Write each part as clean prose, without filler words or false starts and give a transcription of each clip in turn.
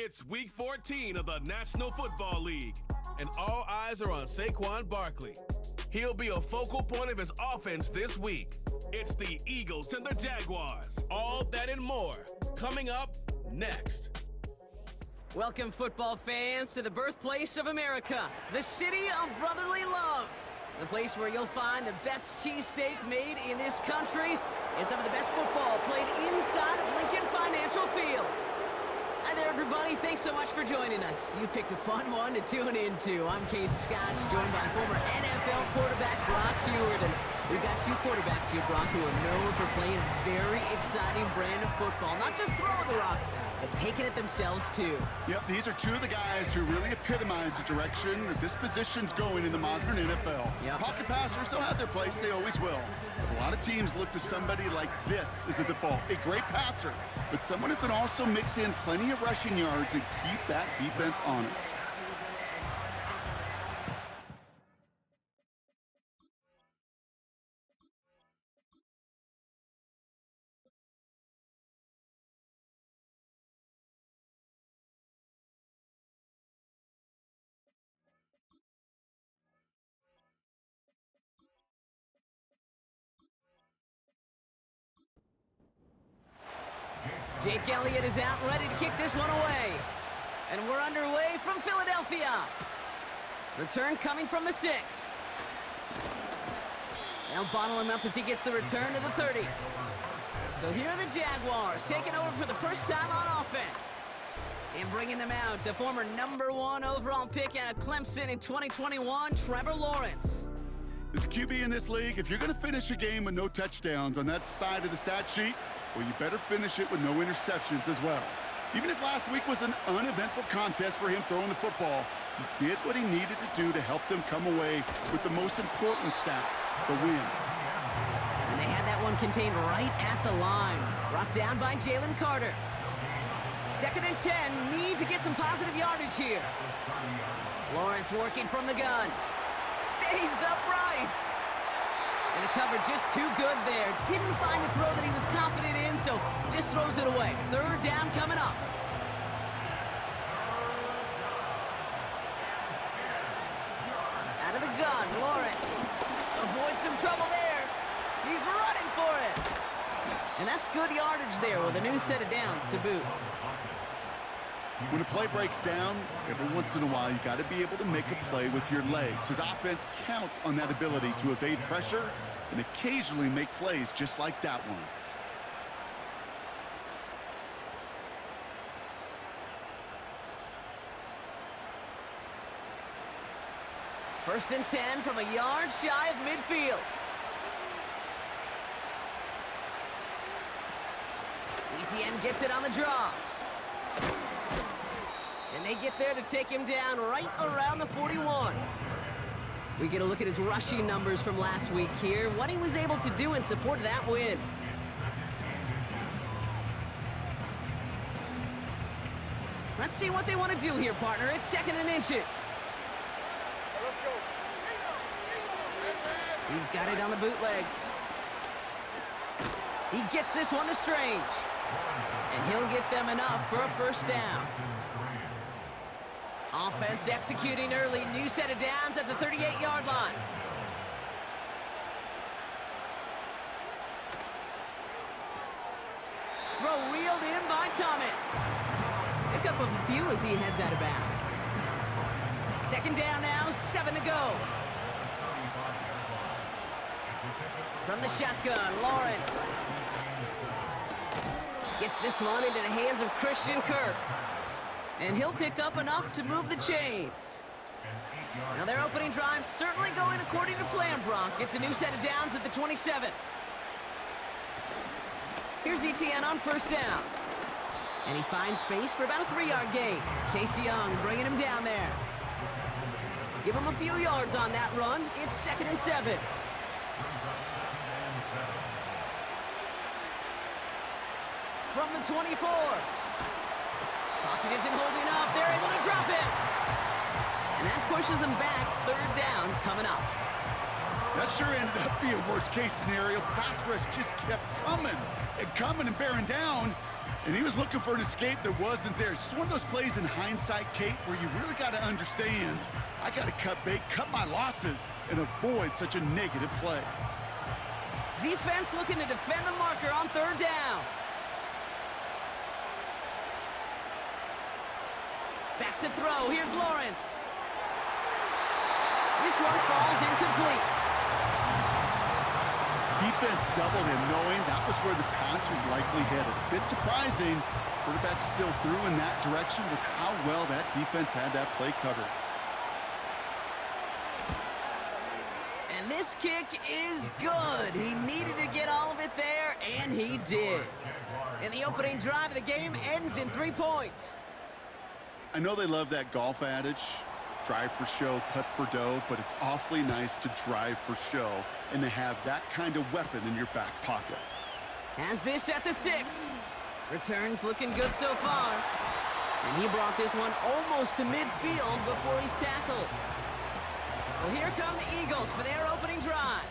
It's Week 14 of the National Football League, and all eyes are on Saquon Barkley. He'll be a focal point of his offense this week. It's the Eagles and the Jaguars. All that and more coming up next. Welcome, football fans, to the birthplace of America, the city of brotherly love. The place where you'll find the best cheesesteak made in this country and some of the best football played inside of Lincoln Financial Field. Hi there, everybody. Thanks so much for joining us. You picked a fun one to tune into. I'm Kate Scott, joined by former NFL quarterback Brock Huard. And we've got two quarterbacks here, Brock, who are known for playing a very exciting brand of football. Not just throwing the rock, but taking it themselves, too. Yep, these are two of the guys who really epitomize the direction that this position's going in the modern NFL. Yep. Pocket passers, they'll have their place. They always will. But a lot of teams look to somebody like this as the default. A great passer, but someone who can also mix in plenty of rushing yards and keep that defense honest. Jake Elliott is out and ready to kick this one away. And we're underway from Philadelphia. Return coming from the 6. They'll bottle him up as he gets the return to the 30. So here are the Jaguars taking over for the first time on offense. And bringing them out to former #1 overall pick out of Clemson in 2021, Trevor Lawrence. As a QB in this league, if you're going to finish a game with no touchdowns on that side of the stat sheet, well, you better finish it with no interceptions as well. Even if last week was an uneventful contest for him throwing the football, he did what he needed to do to help them come away with the most important stat, the win. And they had that one contained right at the line. Brought down by Jalen Carter. 2nd and 10, need to get some positive yardage here. Lawrence working from the gun. Stays upright. And the cover just too good there. Didn't find the throw that he was confident in, so just throws it away. 3rd down coming up. Out of the gun, Lawrence avoids some trouble there. He's running for it. And that's good yardage there with a new set of downs to boot. When a play breaks down, every once in a while, you got to be able to make a play with your legs. His offense counts on that ability to evade pressure and occasionally make plays just like that one. First and 10 from a yard shy of midfield. ETN gets it on the draw. And they get there to take him down right around the 41. We get a look at his rushing numbers from last week here, what he was able to do in support of that win. Let's see what they want to do here, partner. It's 2nd and inches. He's got it on the bootleg. He gets this one to Strange. And he'll get them enough for a first down. Offense executing early. New set of downs at the 38-yard line. Throw reeled in by Thomas. Pick up a few as he heads out of bounds. 2nd down now, 7 to go. From the shotgun, Lawrence gets this one into the hands of Christian Kirk. And he'll pick up enough to move the chains. Now their opening drive certainly going according to plan, Brock. It's a new set of downs at the 27. Here's ETN on 1st down. And he finds space for about a 3-yard gain. Chase Young bringing him down there. Give him a few yards on that run. It's 2nd and 7. From the 24. Pocket isn't holding up. They're able to drop it. And that pushes them back. 3rd down coming up. That sure ended up being a worst-case scenario. Pass rush just kept coming and bearing down, and he was looking for an escape that wasn't there. It's just one of those plays in hindsight, Kate, where you really got to understand, I got to cut bait, cut my losses, and avoid such a negative play. Defense looking to defend the marker on third down. Back to throw. Here's Lawrence. This one falls incomplete. Defense doubled him, knowing that was where the pass was likely headed. A bit surprising. Quarterback still threw in that direction with how well that defense had that play covered. And this kick is good. He needed to get all of it there, and he did. And the opening drive of the game ends in 3 points. I know they love that golf adage, drive for show, putt for dough, but it's awfully nice to drive for show and to have that kind of weapon in your back pocket. Has this at the 6. Returns looking good so far. And he brought this one almost to midfield before he's tackled. So here come the Eagles for their opening drive.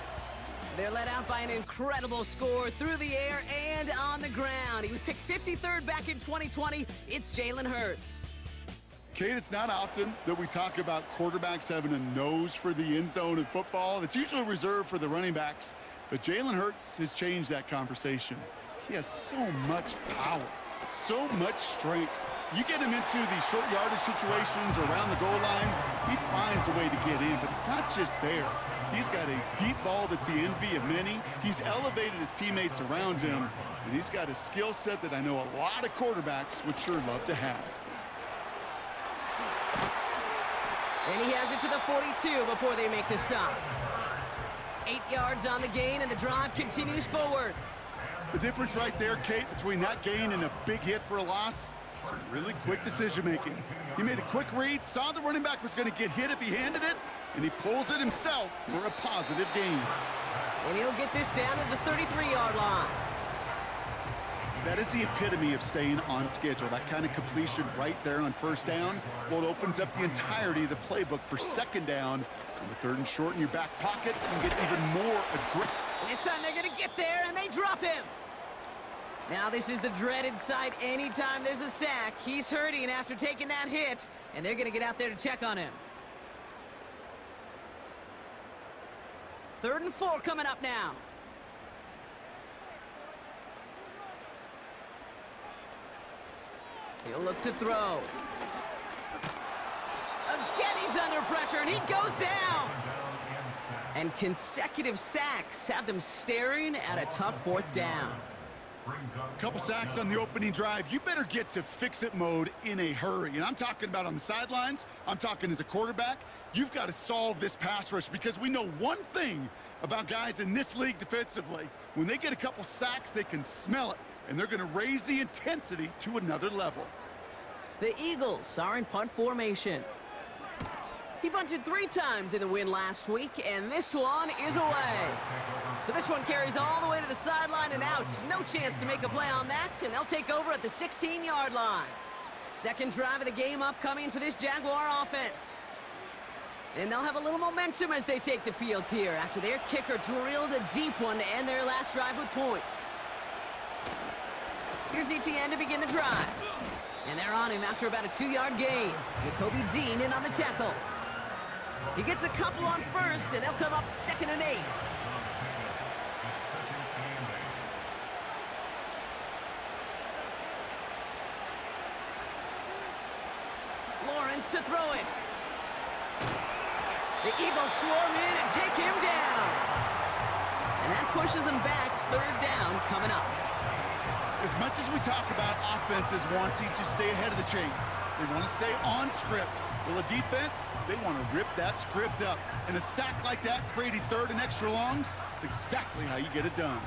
They're led out by an incredible score through the air and on the ground. He was picked 53rd back in 2020. It's Jalen Hurts. Kate, it's not often that we talk about quarterbacks having a nose for the end zone in football. It's usually reserved for the running backs, but Jalen Hurts has changed that conversation. He has so much power, so much strength. You get him into the short yardage situations around the goal line, he finds a way to get in, but it's not just there. He's got a deep ball that's the envy of many. He's elevated his teammates around him, and he's got a skill set that I know a lot of quarterbacks would sure love to have. And he has it to the 42 before they make the stop. 8 yards on the gain, and the drive continues forward. The difference right there, Kate, between that gain and a big hit for a loss, some really quick decision-making. He made a quick read, saw the running back was going to get hit if he handed it, and he pulls it himself for a positive gain. And he'll get this down to the 33-yard line. That is the epitome of staying on schedule. That kind of completion right there on first down. Well, it opens up the entirety of the playbook for second down. On the third and short in your back pocket, you can get even more aggressive. This time they're going to get there, and they drop him. Now this is the dreaded sight anytime there's a sack. He's hurting after taking that hit, and they're going to get out there to check on him. 3rd and 4 coming up now. He'll look to throw. Again, he's under pressure, and he goes down. And consecutive sacks have them staring at a tough 4th down. Couple sacks on the opening drive. You better get to fix-it mode in a hurry. And I'm talking about on the sidelines. I'm talking as a quarterback. You've got to solve this pass rush because we know one thing about guys in this league defensively. When they get a couple sacks, they can smell it. And they're going to raise the intensity to another level. The Eagles are in punt formation. He punted 3 times in the win last week, and this one is away. So this one carries all the way to the sideline and out. No chance to make a play on that, and they'll take over at the 16-yard line. Second drive of the game upcoming for this Jaguar offense. And they'll have a little momentum as they take the field here after their kicker drilled a deep one to end their last drive with points. Here's ETN to begin the drive. And they're on him after about a 2-yard gain. Jacoby Dean in on the tackle. He gets a couple on first, and they'll come up 2nd and 8. Lawrence to throw it. The Eagles swarm in and take him down. And that pushes them back. 3rd down coming up. As much as we talk about offenses wanting to stay ahead of the chains, they want to stay on script. Well, a defense, they want to rip that script up. And a sack like that, creating 3rd and extra longs, it's exactly how you get it done.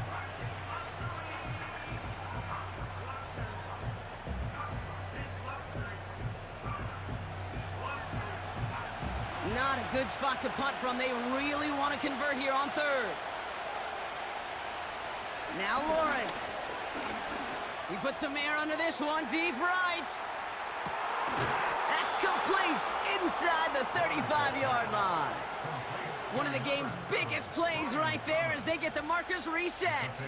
Not a good spot to punt from. They really want to convert here on 3rd. Now Lawrence. He puts some air under this one, deep right. That's complete inside the 35-yard line. One of the game's biggest plays right there as they get the markers reset.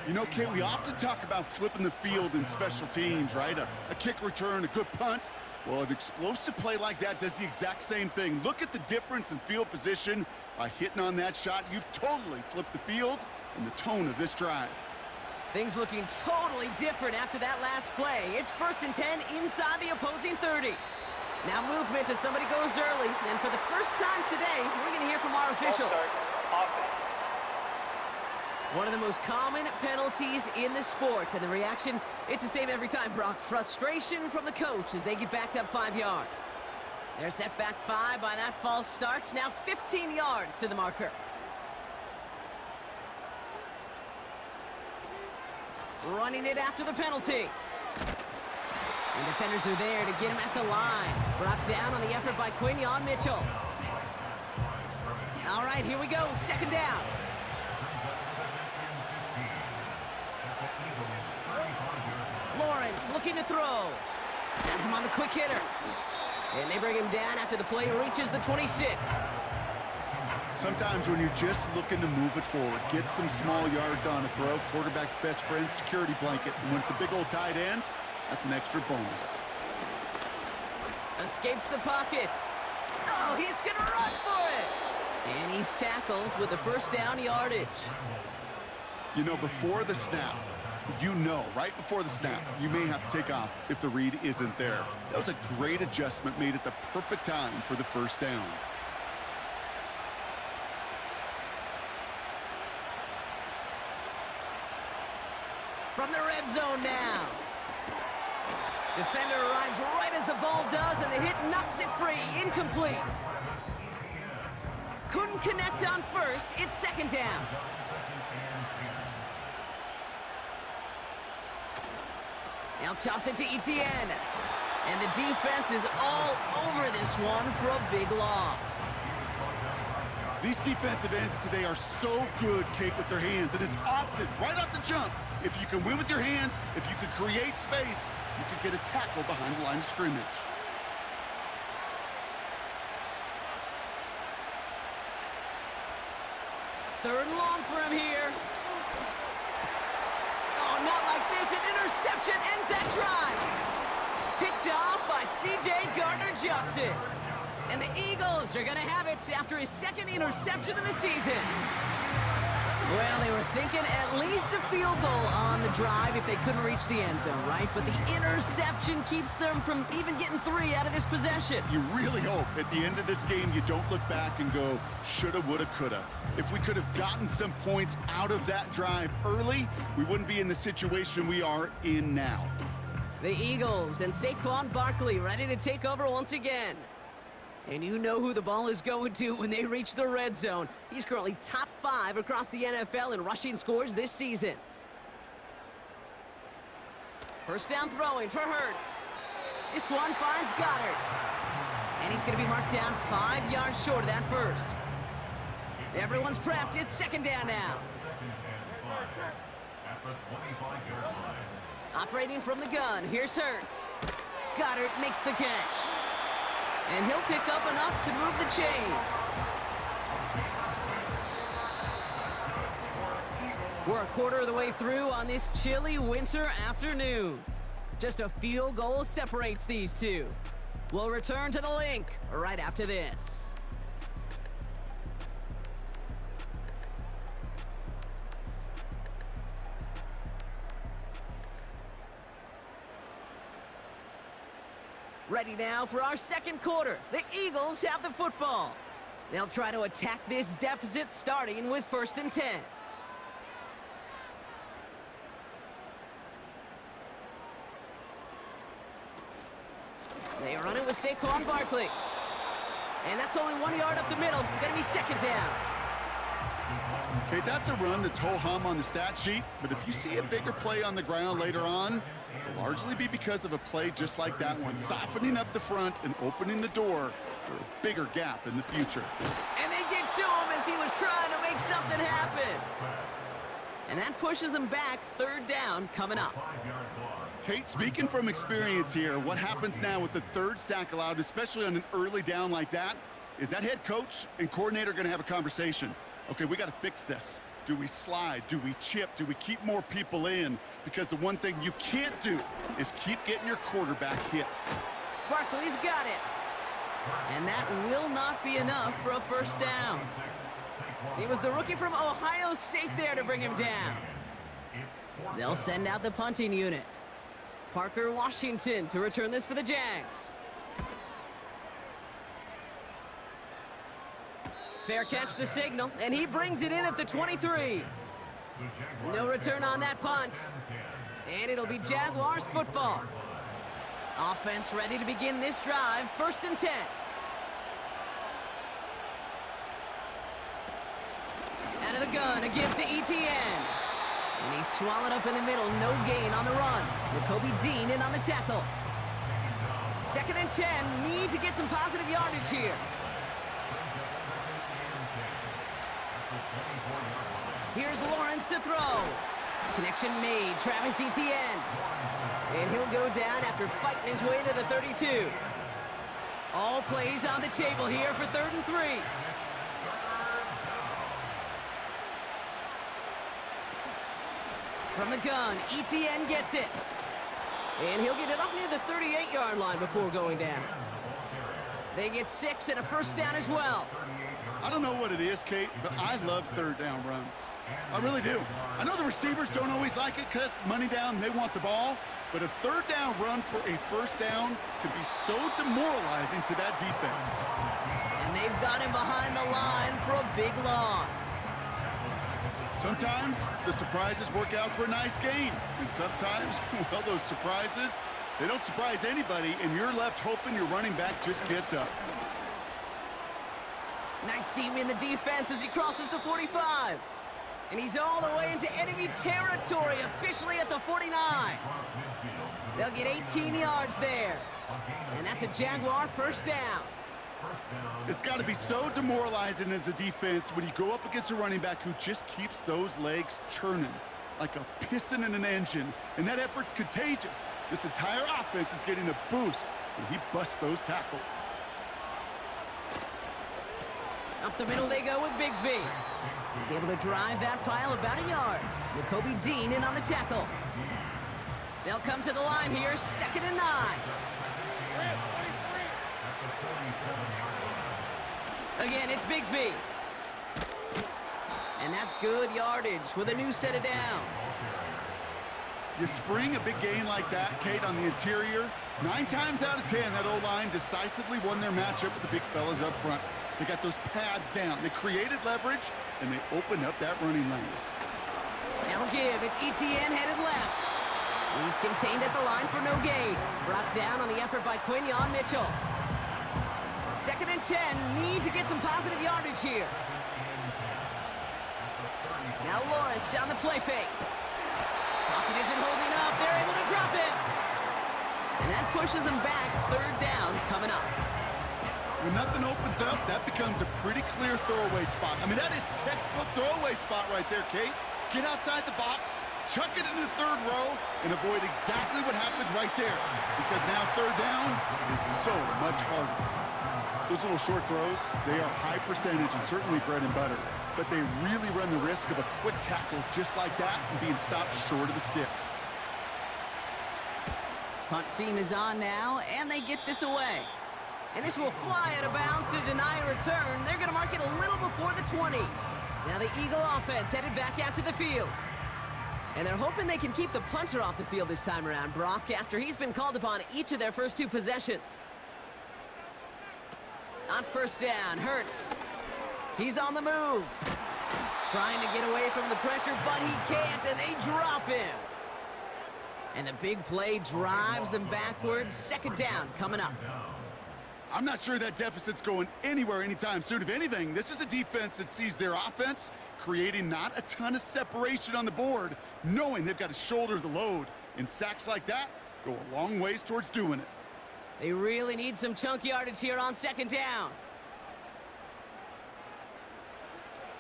You know, Kate, we often talk about flipping the field in special teams, right? A kick return, a good punt. Well, an explosive play like that does the exact same thing. Look at the difference in field position. By hitting on that shot, you've totally flipped the field and the tone of this drive. Things looking totally different after that last play. It's 1st and 10 inside the opposing 30. Now movement as somebody goes early. And for the first time today, we're going to hear from our officials. One of the most common penalties in the sport. And the reaction, it's the same every time, Brock. Frustration from the coach as they get backed up 5 yards. They're set back 5 by that false start. Now 15 yards to the marker. Running it after the penalty. And defenders are there to get him at the line. Brought down on the effort by Quinion Mitchell. All right, here we go. 2nd down. Lawrence looking to throw. Has him on the quick hitter. And they bring him down after the play reaches the 26. Sometimes when you're just looking to move it forward, get some small yards on a throw, quarterback's best friend, security blanket. And when it's a big old tight end, that's an extra bonus. Escapes the pocket. Oh, he's going to run for it. And he's tackled with the 1st down yardage. You know, before the snap, right before the snap, you may have to take off if the read isn't there. That was a great adjustment made at the perfect time for the 1st down. From the red zone now. Defender arrives right as the ball does, and the hit knocks it free. Incomplete. Couldn't connect on 1st. It's 2nd down. Now toss it to Etienne. And the defense is all over this one for a big loss. These defensive ends today are so good, Kate, with their hands, and it's often right off the jump. If you can win with your hands, if you can create space, you can get a tackle behind the line of scrimmage. Third and long for him here. Oh, not like this. An interception ends that drive. Picked off by C.J. Gardner-Johnson. And the Eagles are going to have it after his 2nd interception of the season. Well, they were thinking at least a field goal on the drive if they couldn't reach the end zone, right? But the interception keeps them from even getting 3 out of this possession. You really hope at the end of this game you don't look back and go, shoulda, woulda, coulda. If we could have gotten some points out of that drive early, we wouldn't be in the situation we are in now. The Eagles and Saquon Barkley ready to take over once again. And you know who the ball is going to when they reach the red zone. He's currently top 5 across the NFL in rushing scores this season. 1st down throwing for Hurts. This one finds Goddard. And he's going to be marked down 5 yards short of that 1st. Everyone's prepped. It's 2nd down now. Operating from the gun. Here's Hurts. Goddard makes the catch. And he'll pick up enough to move the chains. We're a quarter of the way through on this chilly winter afternoon. Just a field goal separates these two. We'll return to the link right after this. Ready now for our 2nd quarter. The Eagles have the football. They'll try to attack this deficit starting with 1st and 10. They run it with Saquon Barkley. And that's only 1 yard up the middle. Gonna be 2nd down. Okay, that's a run that's ho-hum on the stat sheet, but if you see a bigger play on the ground later on, it'll largely be because of a play just like that one, softening up the front and opening the door for a bigger gap in the future. And they get to him as he was trying to make something happen. And that pushes him back. 3rd down coming up. Kate, speaking from experience here, what happens now with the 3rd sack allowed, especially on an early down like that, is that head coach and coordinator going to have a conversation. Okay, we got to fix this. Do we slide? Do we chip? Do we keep more people in? Because the one thing you can't do is keep getting your quarterback hit. Barkley's got it. And that will not be enough for a first down. It was the rookie from Ohio State there to bring him down. They'll send out the punting unit. Parker Washington to return this for the Jags. Fair catch the signal, and he brings it in at the 23. No return on that punt. And it'll be Jaguars football. Offense ready to begin this drive, 1st and 10. Out of the gun, a give to ETN. And he's swallowed up in the middle, no gain on the run. Jacoby Dean in on the tackle. 2nd and 10, need to get some positive yardage here. Here's Lawrence to throw. Connection made, Travis Etienne. And he'll go down after fighting his way to the 32. All plays on the table here for 3rd and 3. From the gun, Etienne gets it. And he'll get it up near the 38-yard line before going down. They get 6 and a first down as well. I don't know what it is, Kate, but I love 3rd down runs. I really do. I know the receivers don't always like it because money down, they want the ball, but a 3rd down run for a first down can be so demoralizing to that defense. And they've got him behind the line for a big loss. Sometimes the surprises work out for a nice game, and sometimes, well, those surprises, they don't surprise anybody, and you're left hoping your running back just gets up. Nice seam in the defense as he crosses the 45. And he's all the way into enemy territory, officially at the 49. They'll get 18 yards there. And that's a Jaguar first down. It's got to be so demoralizing as a defense when you go up against a running back who just keeps those legs churning like a piston in an engine. And that effort's contagious. This entire offense is getting a boost when he busts those tackles. Up the middle they go with Bigsby. He's able to drive that pile about a yard. Jacoby Dean in on the tackle. They'll come to the line here, 2nd and 9. Again, it's Bigsby. And that's good yardage with a new set of downs. You spring a big gain like that, Kate, on the interior. 9 times out of 10, that O-line decisively won their matchup with the big fellas up front. They got those pads down. They created leverage, and they opened up that running lane. Now give. It's Etienne headed left. He's contained at the line for no gain. Brought down on the effort by Quinyon Mitchell. 2nd and 10. Need to get some positive yardage here. Now Lawrence on the play fake. Pocket isn't holding up. They're able to drop it. And that pushes them back. 3rd down coming up. When nothing opens up, that becomes a pretty clear throwaway spot. I mean, that is textbook throwaway spot right there, Kate. Get outside the box, chuck it into the 3rd row, and avoid exactly what happened right there. Because now 3rd down is so much harder. Those little short throws, they are high percentage and certainly bread and butter. But they really run the risk of a quick tackle just like that and being stopped short of the sticks. Punt team is on now, and they get this away. And this will fly out of bounds to deny a return. They're going to mark it a little before the 20. Now the Eagle offense headed back out to the field. And they're hoping they can keep the punter off the field this time around, Brock, after he's been called upon each of their first 2 possessions. On 1st down, Hurts. He's on the move. Trying to get away from the pressure, but he can't, and they drop him. And the big play drives them backwards. 2nd down coming up. I'm not sure that deficit's going anywhere anytime soon. If anything, this is a defense that sees their offense creating not a ton of separation on the board, knowing they've got to shoulder the load. And sacks like that go a long ways towards doing it. They really need some chunk yardage here on 2nd down.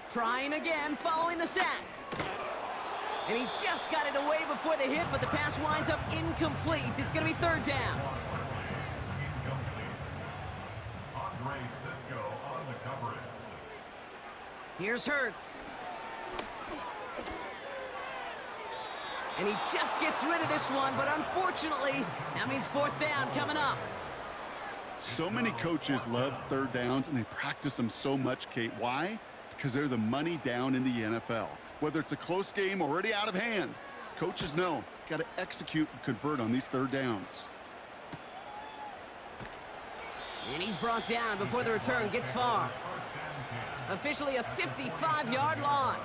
Trying again, following the sack. And he just got it away before the hit, but the pass winds up incomplete. It's going to be 3rd down. Here's Hurts. And he just gets rid of this one, but unfortunately, that means fourth down coming up. So many coaches love third downs, and they practice them so much, Kate. Why? Because they're the money down in the NFL. Whether it's a close game already out of hand, coaches know, got to execute and convert on these third downs. And he's brought down before the return gets far. Officially a 55-yard launch.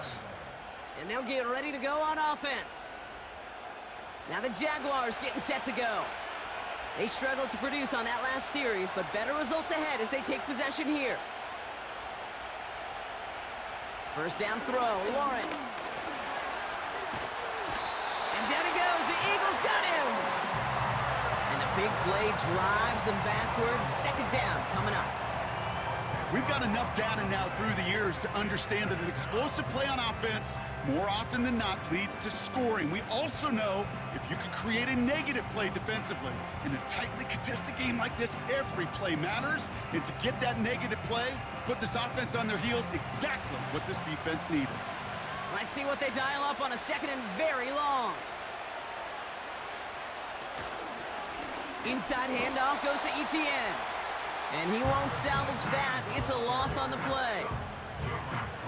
And they'll get ready to go on offense. Now the Jaguars getting set to go. They struggled to produce on that last series, but better results ahead as they take possession here. First down throw, Lawrence. And down he goes, the Eagles got him! And the big play drives them backwards. Second down coming up. We've got enough data now through the years to understand that an explosive play on offense, more often than not, leads to scoring. We also know if you can create a negative play defensively. In a tightly contested game like this, every play matters. And to get that negative play, put this offense on their heels, exactly what this defense needed. Let's see what they dial up on a second and very long. Inside handoff goes to Etienne. And he won't salvage that. It's a loss on the play.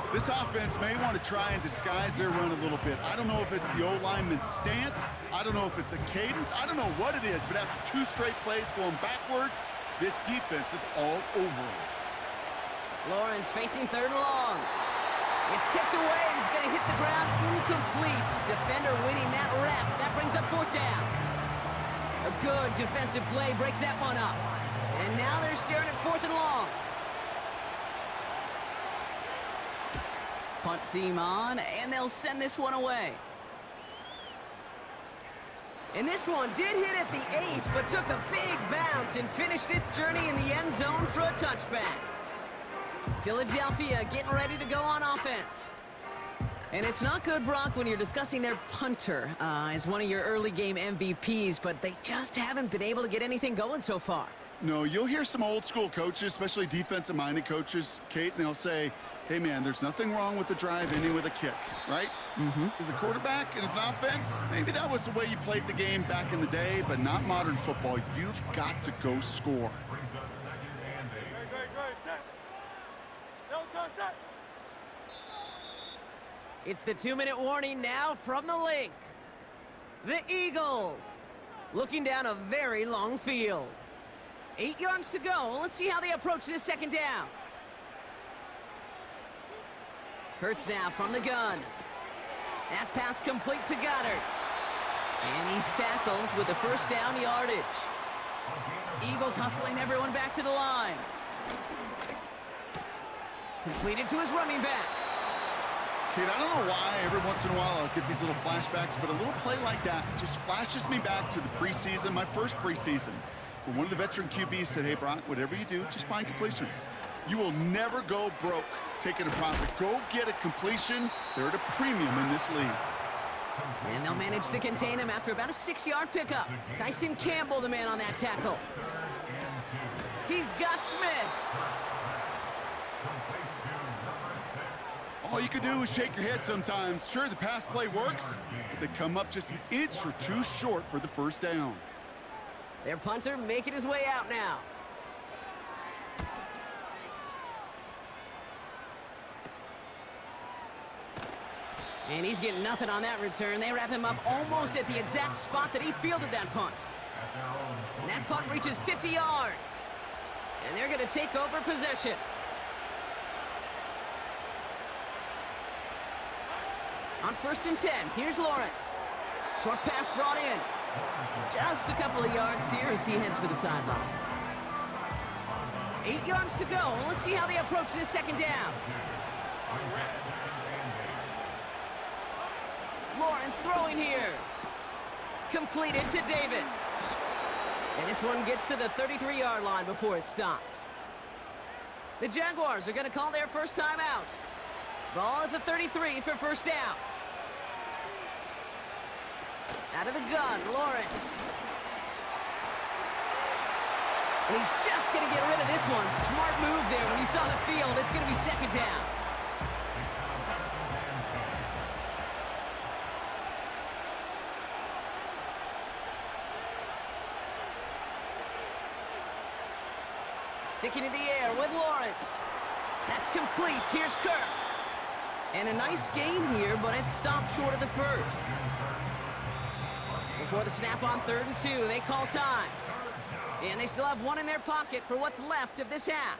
This offense may want to try and disguise their run a little bit. I don't know if it's the O-lineman's stance. I don't know if it's a cadence. I don't know what it is, but after two straight plays going backwards, this defense is all over it. Lawrence facing third and long. It's tipped away and it's going to hit the ground incomplete. Defender winning that rep. That brings up fourth down. A good defensive play breaks that one up. And now they're staring at fourth and long. Punt team on, and they'll send this one away. And this one did hit at the 8, but took a big bounce and finished its journey in the end zone for a touchback. Philadelphia getting ready to go on offense. And it's not good, Brock, when you're discussing their punter as one of your early game MVPs, but they just haven't been able to get anything going so far. No, you'll hear some old school coaches, especially defensive-minded coaches, Kate, and they'll say, hey, man, there's nothing wrong with the drive ending with a kick, right? As a quarterback and as an offense, maybe that was the way you played the game back in the day, but not modern football. You've got to go score. It's the 2-minute warning now from the link. The Eagles looking down a very long field. 8 yards to go. Let's see how they approach this second down. Hurts now from the gun. That pass complete to Goddard. And he's tackled with the first down yardage. Eagles hustling everyone back to the line. Completed to his running back. Kate, I don't know why every once in a while I'll get these little flashbacks, but a little play like that just flashes me back to the preseason, my first preseason. When one of the veteran QBs said, hey, Brock, whatever you do, just find completions. You will never go broke taking a profit. Go get a completion. They're at a premium in this league. And they'll manage to contain him after about a 6-yard pickup. Tyson Campbell, the man on that tackle. He's got Smith. All you can do is shake your head sometimes. Sure, the pass play works, but they come up just an inch or two short for the first down. Their punter making his way out now. And he's getting nothing on that return. They wrap him up almost at the exact spot that he fielded that punt. And that punt reaches 50 yards. And they're going to take over possession. On 1st and 10, here's Lawrence. Short pass brought in. Just a couple of yards here as he heads for the sideline. 8 yards to go. Let's see how they approach this second down. Lawrence throwing here. Completed to Davis. And this one gets to the 33-yard line before it's stopped. The Jaguars are going to call their first time out. Ball at the 33 for first down. Out of the gun, Lawrence. And he's just going to get rid of this one. Smart move there when you saw the field. It's going to be second down. Sticking in the air with Lawrence. That's complete. Here's Kirk. And a nice gain here, but it stopped short of the first. Before the snap on 3rd and 2, they call time. And they still have one in their pocket for what's left of this half.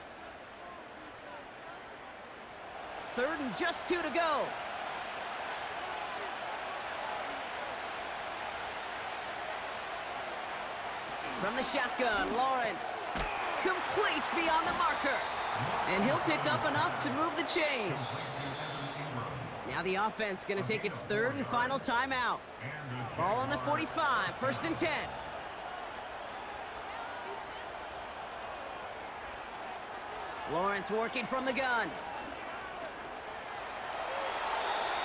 3rd and just 2 to go. From the shotgun, Lawrence. Complete beyond the marker. And he'll pick up enough to move the chains. Now the offense going to take its 3rd and final timeout. Ball on the 45, 1st and 10. Lawrence working from the gun.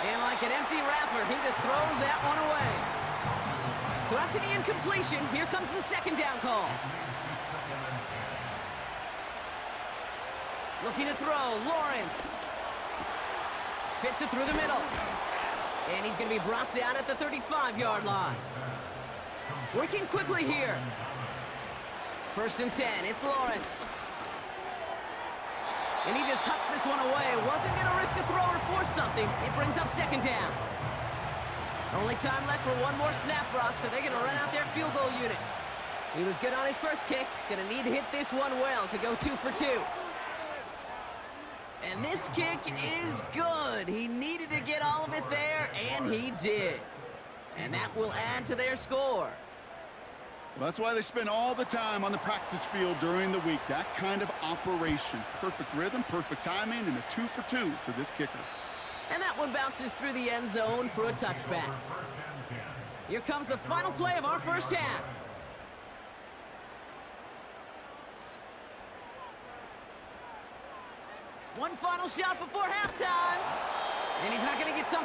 And like an empty wrapper, he just throws that one away. So after the incompletion, here comes the 2nd down call. Looking to throw, Lawrence. Fits it through the middle. And he's going to be brought down at the 35-yard line. Working quickly here. 1st and 10, it's Lawrence. And he just hucks this one away. Wasn't going to risk a throw or force something. It brings up 2nd down. Only time left for one more snap, Brock, so they're going to run out their field goal unit. He was good on his first kick. Going to need to hit this one well to go 2 for 2. And this kick is good. He needed to get all of it there, and he did. And that will add to their score. Well, that's why they spend all the time on the practice field during the week. That kind of operation. Perfect rhythm, perfect timing, and a 2 for 2 for this kicker. And that one bounces through the end zone for a touchback. Here comes the final play of our first half. One final shot before halftime. And he's not going to get something